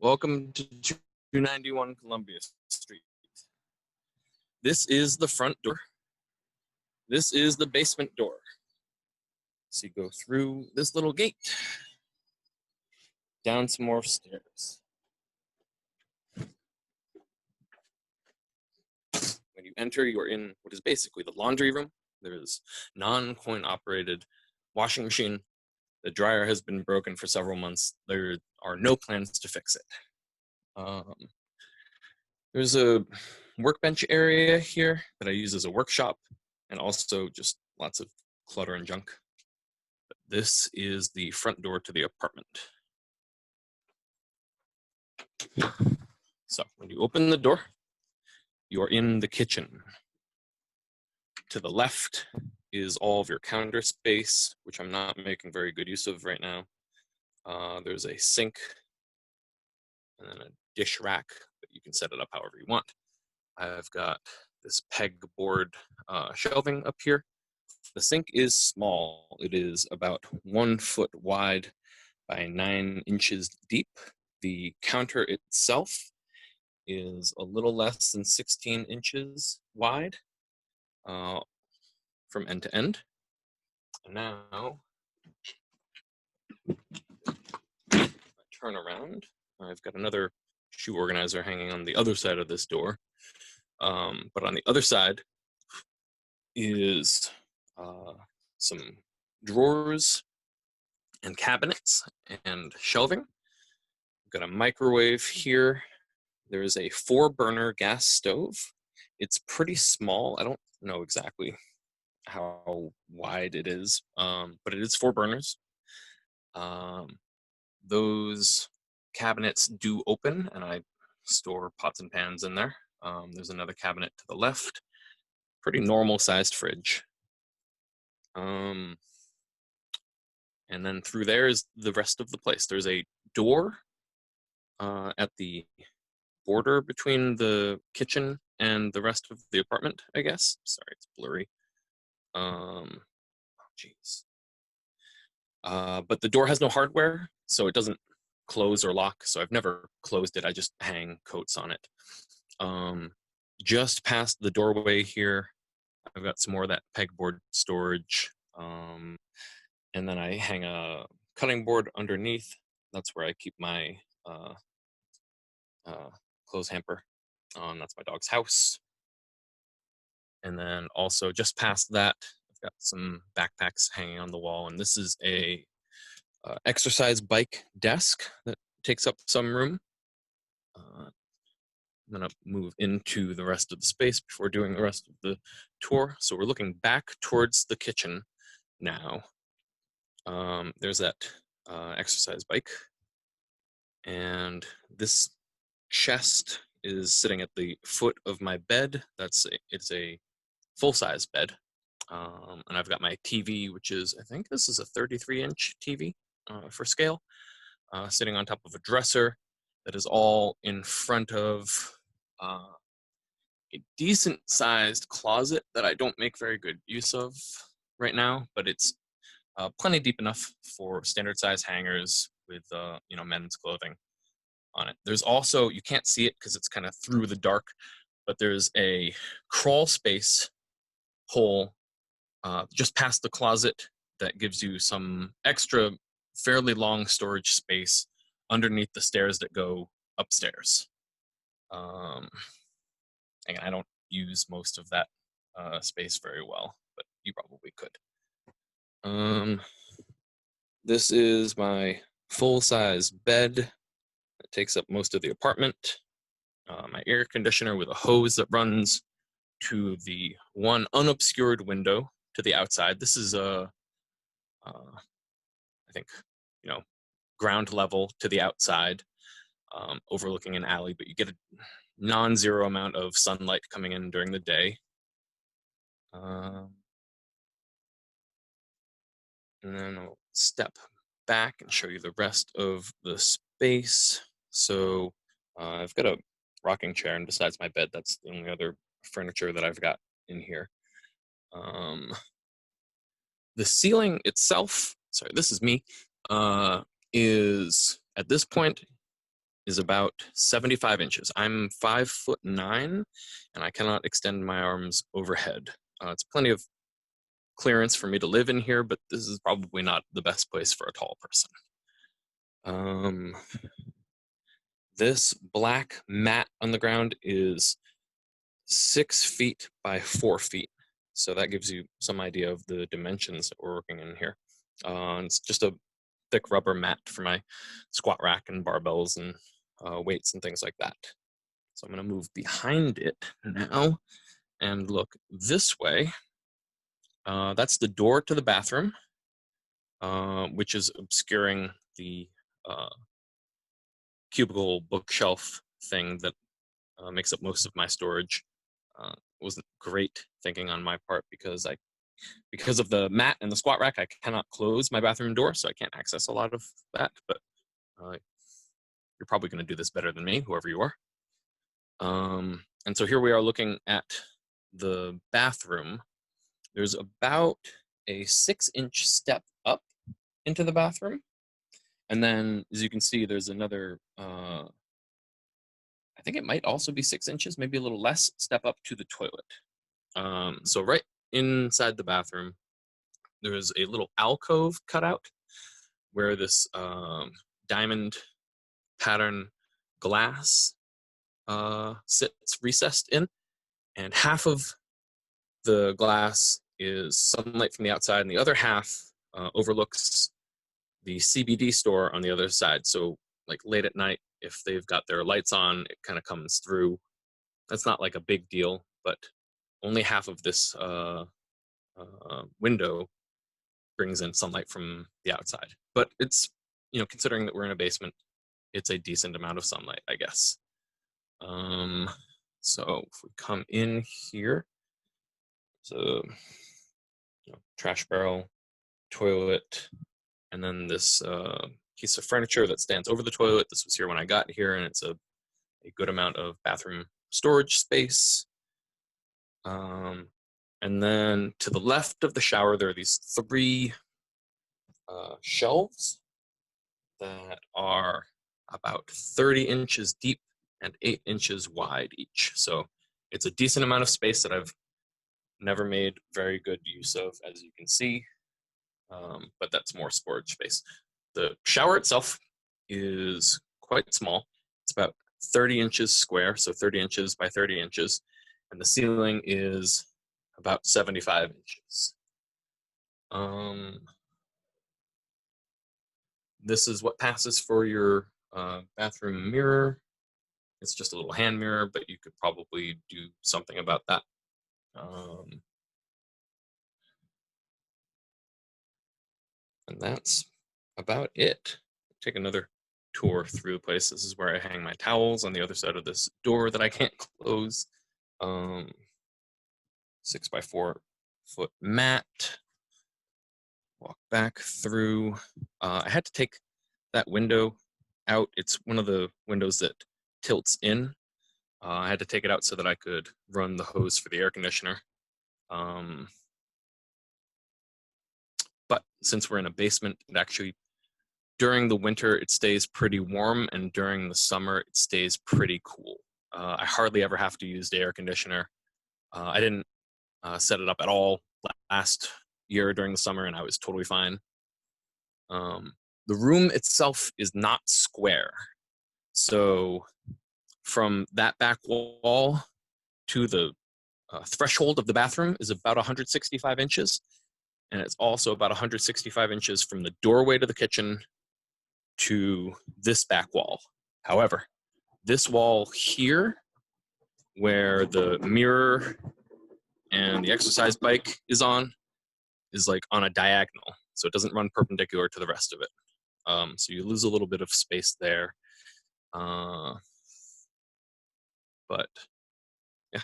Welcome to 291 Columbia Street. This is the front door. This is the basement door. So you go through this little gate, down some more stairs. When you enter, you're in what is basically the laundry room. There's non-coin operated washing machine. The dryer has been broken for several months. There are no plans to fix it. There's a workbench area here that I use as a workshop, and also just lots of clutter and junk. But this is the front door to the apartment. So when you open the door, you're in the kitchen. To the left is all of your counter space, which I'm not making very good use of right now. There's a sink and then a dish rack, but you can set it up however you want. I've got this pegboard shelving up here. The sink is small. It is about 1 foot wide by 9 inches deep. The counter itself is a little less than 16 inches wide from end to end. And now, I turn around. I've got another shoe organizer hanging on the other side of this door. But on the other side is some drawers and cabinets and shelving. I've got a microwave here. There's a 4-burner gas stove. It's pretty small. I don't know exactly how wide it is, but it is 4 burners. Those cabinets do open, and I store pots and pans in there. There's another cabinet to the left. Pretty normal sized fridge. And then through there is the rest of the place. There's a door at the border between the kitchen and the rest of the apartment, I guess. Sorry, it's blurry. Geez. But the door has no hardware, so it doesn't close or lock. So I've never closed it. I just hang coats on it. Just past the doorway here, I've got some more of that pegboard storage. And then I hang a cutting board underneath. That's where I keep my clothes hamper. That's my dog's house. And then also just past that, I've got some backpacks hanging on the wall. And this is a exercise bike desk that takes up some room. I'm gonna move into the rest of the space before doing the rest of the tour. So we're looking back towards the kitchen now. There's that exercise bike. And this chest is sitting at the foot of my bed. It's a full-size bed. And I've got my TV, which is, I think this is a 33-inch TV for scale, sitting on top of a dresser that is all in front of a decent-sized closet that I don't make very good use of right now, but it's plenty deep enough for standard-size hangers with men's clothing on it. There's also, you can't see it because it's kind of through the dark, but there's a crawl space hole just past the closet that gives you some extra fairly long storage space underneath the stairs that go upstairs. And I don't use most of that space very well, but you probably could. This is my full-size bed that takes up most of the apartment. My air conditioner with a hose that runs to the one unobscured window to the outside. This is I think, ground level to the outside, overlooking an alley, but you get a non-zero amount of sunlight coming in during the day. And then I'll step back and show you the rest of the space. So I've got a rocking chair, and besides my bed, that's the only other furniture that I've got in here. The ceiling itself, sorry, this is me, is at this point is about 75 inches. I'm 5'9", and I cannot extend my arms overhead. It's plenty of clearance for me to live in here, but this is probably not the best place for a tall person. This black mat on the ground is 6 feet by 4 feet. So that gives you some idea of the dimensions that we're working in here. It's just a thick rubber mat for my squat rack and barbells and weights and things like that. So I'm going to move behind it now and look this way. That's the door to the bathroom, which is obscuring the cubicle bookshelf thing that makes up most of my storage. Wasn't great thinking on my part because of the mat and the squat rack, I cannot close my bathroom door, so I can't access a lot of that. But you're probably going to do this better than me, whoever you are. And so here we are looking at the bathroom. There's about a 6-inch step up into the bathroom. And then, as you can see, there's another, I think it might also be 6 inches, maybe a little less, step up to the toilet. So right inside the bathroom, there's a little alcove cut out where this diamond pattern glass sits recessed in, and half of the glass is sunlight from the outside, and the other half overlooks the CBD store on the other side. So like late at night, if they've got their lights on, it kind of comes through. That's not like a big deal, but only half of this window brings in sunlight from the outside. But it's, considering that we're in a basement, it's a decent amount of sunlight, I guess. So if we come in here, so trash barrel, toilet, and then this piece of furniture that stands over the toilet. This was here when I got here, and it's a good amount of bathroom storage space. And then to the left of the shower, there are these 3 shelves that are about 30 inches deep and 8 inches wide each. So it's a decent amount of space that I've never made very good use of, as you can see, but that's more storage space. The shower itself is quite small. It's about 30 inches square, so 30 inches by 30 inches, and the ceiling is about 75 inches. This is what passes for your bathroom mirror. It's just a little hand mirror, but you could probably do something about that. And that's about it. Take another tour through the place. This is where I hang my towels on the other side of this door that I can't close. 6 by 4 foot mat. Walk back through. I had to take that window out. It's one of the windows that tilts in. I had to take it out so that I could run the hose for the air conditioner. But since we're in a basement, it actually, during the winter, it stays pretty warm, and during the summer, it stays pretty cool. I hardly ever have to use the air conditioner. I didn't set it up at all last year during the summer, and I was totally fine. The room itself is not square. So from that back wall to the threshold of the bathroom is about 165 inches. And it's also about 165 inches from the doorway to the kitchen to this back wall. However, this wall here, where the mirror and the exercise bike is like on a diagonal. So it doesn't run perpendicular to the rest of it. So you lose a little bit of space there. But yeah,